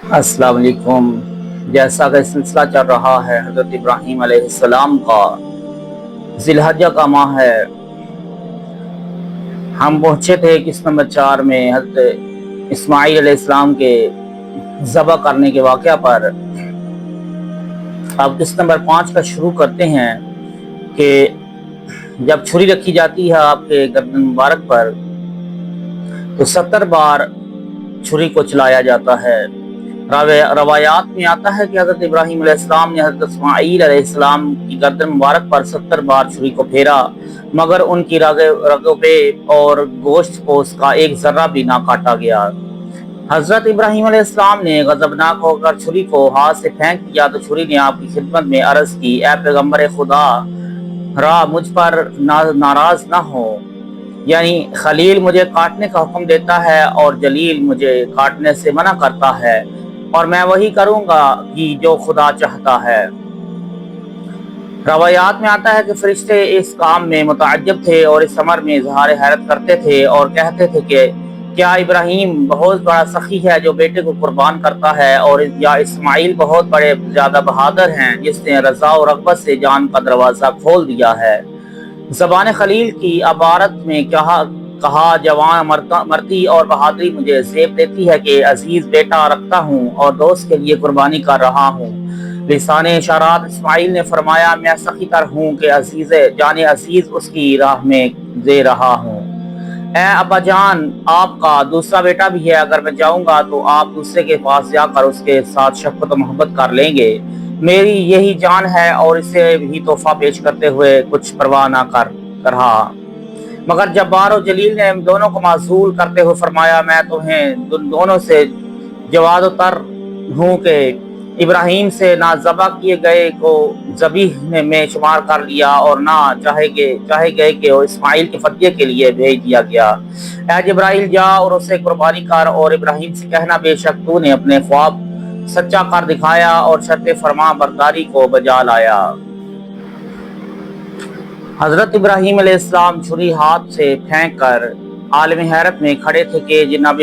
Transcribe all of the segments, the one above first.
السلام علیکم۔ جیسا کہ سلسلہ چل رہا ہے حضرت ابراہیم علیہ السلام کا، ذی الحجہ کا ماہ ہے، ہم پہنچے تھے قسط نمبر 4 میں حضرت اسماعیل علیہ السلام کے ذبح کرنے کے واقعہ پر۔ اب قسط نمبر 5 کا شروع کرتے ہیں کہ جب چھری رکھی جاتی ہے آپ کے گردن مبارک پر تو 70 بار چھری کو چلایا جاتا ہے۔ روایات میں آتا ہے کہ حضرت ابراہیم علیہ السلام نے حضرت اسماعیل علیہ السلام کی گردن مبارک پر 70 بار چھری کو پھیرا، مگر ان کی رگوں پہ اور گوشت کو اس کا ایک ذرہ بھی نہ کاٹا گیا۔ حضرت ابراہیم علیہ السلام نے غضبناک ہو کر چھری کو ہاتھ سے پھینک دیا تو چھری نے آپ کی خدمت میں عرض کی، اے پیغمبر خدا را مجھ پر ناراض نہ ہو، یعنی خلیل مجھے کاٹنے کا حکم دیتا ہے اور جلیل مجھے کاٹنے سے منع کرتا ہے، اور میں وہی کروں گا کہ جو خدا چاہتا ہے۔ روایات میں آتا ہے کہ فرشتے اس کام میں متعجب تھے اور اس امر میں اظہار حیرت کرتے تھے اور کہتے تھے کہ کیا ابراہیم بہت بڑا سخی ہے جو بیٹے کو قربان کرتا ہے، اور یا اسماعیل بہت بڑے زیادہ بہادر ہیں جس نے رضا و رغبت سے جان کا دروازہ کھول دیا ہے۔ زبان خلیل کی عبارت میں کہا جوان مرتی اور بہادری مجھے زیب دیتی ہے کہ عزیز بیٹا رکھتا ہوں اور دوست کے لیے قربانی کر رہا ہوں۔ لسان اشارات اسماعیل نے فرمایا، میں سخی تر ہوں کہ جان عزیز اس کی راہ میں دے رہا ہوں۔ اے ابا جان، آپ کا دوسرا بیٹا بھی ہے، اگر میں جاؤں گا تو آپ دوسرے کے پاس جا کر اس کے ساتھ شفقت و محبت کر لیں گے۔ میری یہی جان ہے اور اسے بھی تحفہ پیش کرتے ہوئے کچھ پرواہ نہ کر رہا۔ مگر جبار و جلیل نے دونوں کو معزول کرتے ہوئے فرمایا، میں تمہیں دونوں سے جواد و تر ہوں کہ ابراہیم سے نہ ذبح کیے گئے کو ذبیح میں شمار کر لیا اور نہ چاہے گئے کہ وہ اسماعیل کے فدیے کے لیے بھیج دیا گیا۔ اے جبرائیل، جا اور اسے قربانی کر اور ابراہیم سے کہنا، بے شک تو نے اپنے خواب سچا کر دکھایا اور شرط فرما برداری کو بجا لایا۔ حضرت ابراہیم علیہ السلام چھری ہاتھ سے پھینک کر عالم حیرت میں کھڑے تھے کہ جناب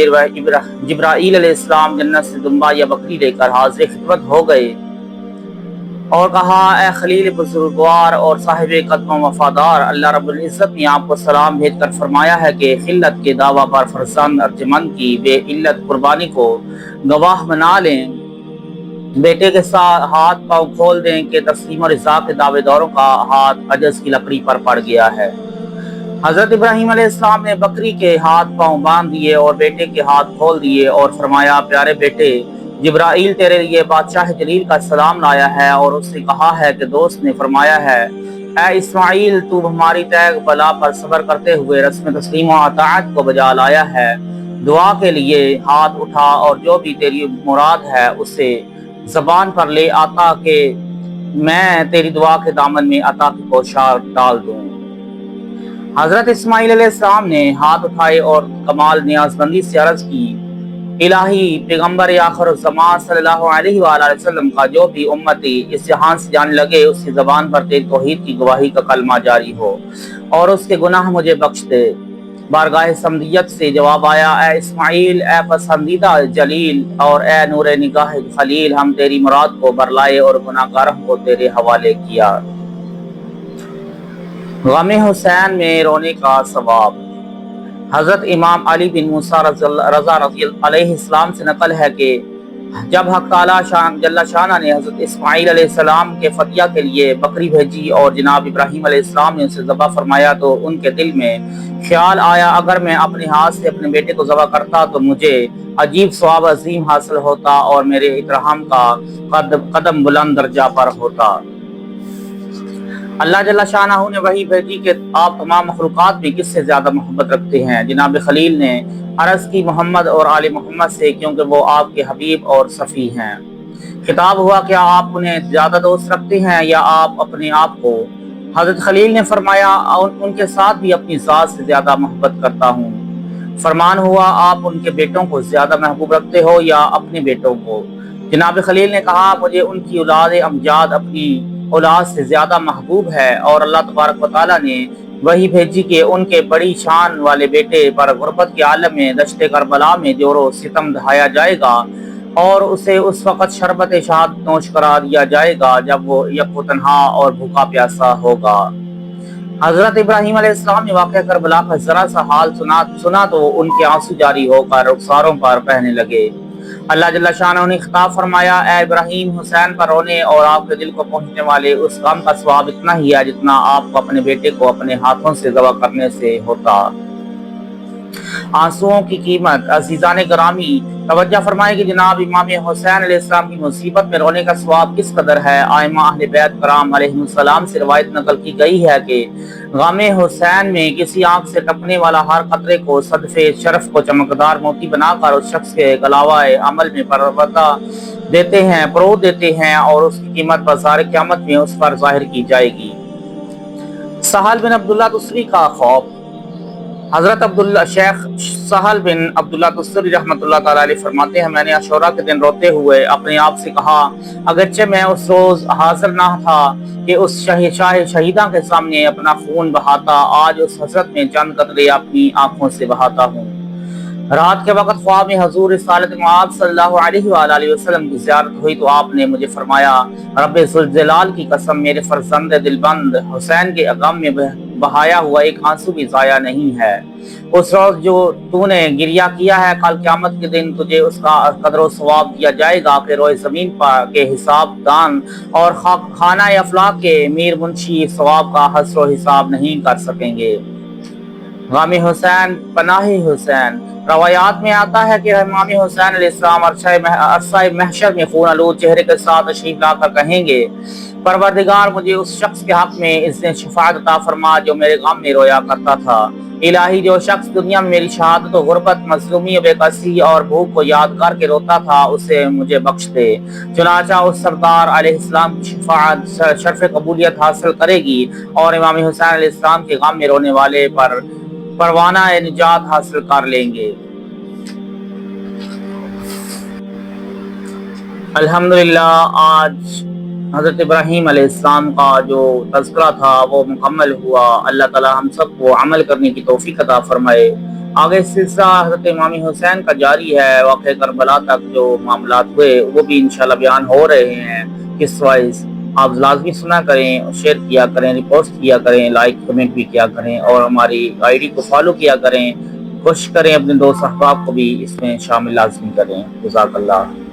جبرائیل علیہ السلام جنت سے دمبا یا بکری لے کر حاضر خدمت ہو گئے اور کہا، اے خلیل بزرگوار اور صاحب قدم و وفادار، اللہ رب العزت نے آپ کو سلام بھیج کر فرمایا ہے کہ خلت کے دعویٰ پر فرزند ارجمند کی بے علت قربانی کو گواہ بنا لیں، بیٹے کے ساتھ ہاتھ پاؤں کھول دیں کہ تسلیم و رضا کے دعوے داروں کا ہاتھ عجز کی لکڑی پر پڑ گیا ہے۔ حضرت ابراہیم علیہ السلام نے بکری کے ہاتھ پاؤں باندھ دیے اور بیٹے کے ہاتھ کھول دیے اور فرمایا، پیارے بیٹے، جبرائیل تیرے لیے بادشاہ جلیل کا سلام لایا ہے اور اس سے کہا ہے کہ دوست نے فرمایا ہے، اے اسماعیل، تو ہماری تیغ بلا پر صبر کرتے ہوئے رسم تسلیم و اطاعت کو بجا لایا ہے۔ دعا کے لیے ہاتھ اٹھا اور جو بھی تیری مراد ہے اسے زبان پر لے آتا کہ میں تیری دعا کے دامن میں عطا کی پوشاک ڈال دوں۔ حضرت اسماعیل علیہ السلام نے ہاتھ اٹھائے اور کمال نیاز بندی سے عرض کی، الہی پیغمبر آخر الزمان صلی اللہ علیہ وآلہ وسلم کا جو بھی امتی اس جہان سے جانے لگے اس کی زبان پر تیری توحید کی گواہی کا کلمہ جاری ہو اور اس کے گناہ مجھے بخش دے۔ بارگاہ سمدیت سے جواب آیا، اے اسماعیل، اے پسندیدہ جلیل اور اے نور نگاہ خلیل، ہم تیری مراد کو برلائے اور گناہ گاروں کو تیرے حوالے کیا۔ غم حسین میں رونے کا ثواب۔ حضرت امام علی بن موسیٰ رضا رضی علیہ السلام سے نقل ہے کہ جب حق تعالیٰ جل شانہ نے حضرت اسماعیل علیہ السلام کے فدیہ کے لیے بکری بھیجی اور جناب ابراہیم علیہ السلام نے اسے ذبح فرمایا تو ان کے دل میں خیال آیا، اگر میں اپنے ہاتھ سے اپنے بیٹے کو ذبح کرتا تو مجھے عجیب ثواب عظیم حاصل ہوتا اور میرے ابراہیم کا قدم بلند درجہ پر ہوتا۔ اللہ جل شانہ نے وحی بھیجی کہ آپ تمام مخلوقات میں کس سے زیادہ محبت رکھتے ہیں؟ جناب خلیل نے عرض کی، محمد اور آل محمد سے، کیونکہ وہ آپ کے حبیب اور صفی ہیں۔ خطاب ہوا، کیا آپ انہیں زیادہ دوست رکھتے ہیں یا آپ اپنے آپ کو؟ حضرت خلیل نے فرمایا، ان کے ساتھ بھی اپنی ذات سے زیادہ محبت کرتا ہوں۔ فرمان ہوا، آپ ان کے بیٹوں کو زیادہ محبوب رکھتے ہو یا اپنے بیٹوں کو؟ جناب خلیل نے کہا، مجھے ان کی اولاد امجاد اپنی اولاد سے زیادہ محبوب ہے، اور اللہ تبارک و تعالیٰ نے وہی بھیجی کہ ان کے بڑی شان والے بیٹے پر غربت کے عالم میں دشت کربلا میں جور و ستم ڈھایا جائے گا۔ اور اسے اس وقت شربت شہادت نوش کرا دیا جائے گا جب وہ یک و تنہا اور بھوکا پیاسا ہوگا۔ حضرت ابراہیم علیہ السلام نے واقعہ کربلا کا ذرا سا حال سنا تو ان کے آنسو جاری ہو کر رخساروں پر بہنے لگے۔ اللہ جل شانہ نے خطاب فرمایا، اے ابراہیم، حسین پر رونے اور آپ کے دل کو پہنچنے والے اس غم کا ثواب اتنا ہی ہے جتنا آپ کو اپنے بیٹے کو اپنے ہاتھوں سے ذبح کرنے سے ہوتا۔ آنسوؤں کی قیمت۔ عزیزان گرامی، توجہ فرمائیں کہ جناب امام حسین علیہ السلام کی مصیبت میں رونے کا ثواب کس قدر ہے۔ ائمہ اہل بیت کرام علیہم السلام سے روایت نقل کی گئی ہے کہ غم حسین میں کسی آنکھ سے ٹپکنے والا ہر قطرے کو صدف شرف کو چمکدار موتی بنا کر اس شخص کے گلاوہ عمل میں پرو دیتے ہیں اور اس کی قیمت بازار قیامت میں اس پر ظاہر کی جائے گی۔ سہل بن عبداللہ تستری کا خوف۔ حضرت شیخ سہل بن عبداللہ تستری رحمۃ اللہ تعالیٰ علیہ فرماتے ہیں، میں نے عاشوراء کے دن روتے ہوئے اپنے آپ سے کہا، اگرچہ میں اس روز حاضر نہ تھا کہ اس شہیداں کے سامنے اپنا خون بہاتا، آج اس حسرت میں چند قطرے اپنی آنکھوں سے بہاتا ہوں۔ رات کے وقت خواب میں حضور رسالت معاذ صلی اللہ علیہ وآلہ وسلم کی زیارت ہوئی تو آپ نے مجھے فرمایا، رب ذوالجلال کی قسم، میرے فرزند دلبند حسین کے غم میں بہایا ہوا ایک آنسو بھی ضائع نہیں ہے۔ اس روز جو تو نے گریہ کیا ہے، کل قیامت کے دن تجھے اس کا قدر و ثواب دیا جائے گا کہ روئے زمین کے حساب دان اور خانہ افلاک کے میر منشی ثواب کا حصر و حساب نہیں کر سکیں گے۔ غم حسین، پناہ حسین۔ روایات میں آتا ہے کہ امام حسین علیہ السلام عرصہ محشر میں خون آلود چہرے کے ساتھ تشریف لا کر کہیں گے، پروردگار، مجھے اس شخص کے حق میں اذن شفاعت عطا فرما جو میرے غم میں رویا کرتا تھا۔ الہی، جو شخص دنیا میں میری شہادت و غربت، مظلومی و بے کسی اور بھوک کو یاد کر کے روتا تھا، اسے مجھے بخش دے۔ چنانچہ اس سردار علیہ السلام کی شفاعت شرف قبولیت حاصل کرے گی اور امام حسین علیہ السلام کے غم میں رونے والے پر پروانہ نجات حاصل کر لیں گے۔ الحمدللہ، آج حضرت ابراہیم علیہ السلام کا جو تذکرہ تھا وہ مکمل ہوا۔ اللہ تعالی ہم سب کو عمل کرنے کی توفیق عطا فرمائے۔ آگے سلسلہ حضرت امام حسین کا جاری ہے۔ واقعہ کربلا تک جو معاملات ہوئے وہ بھی انشاءاللہ بیان ہو رہے ہیں کس وائز۔ آپ لازمی سنا کریں، شیئر کیا کریں، ریپوسٹ کیا کریں، لائک کمنٹ بھی کیا کریں اور ہماری آئی ڈی کو فالو کیا کریں۔ کوشش کریں اپنے دوست احباب کو بھی اس میں شامل لازمی کریں۔ جزاک اللہ۔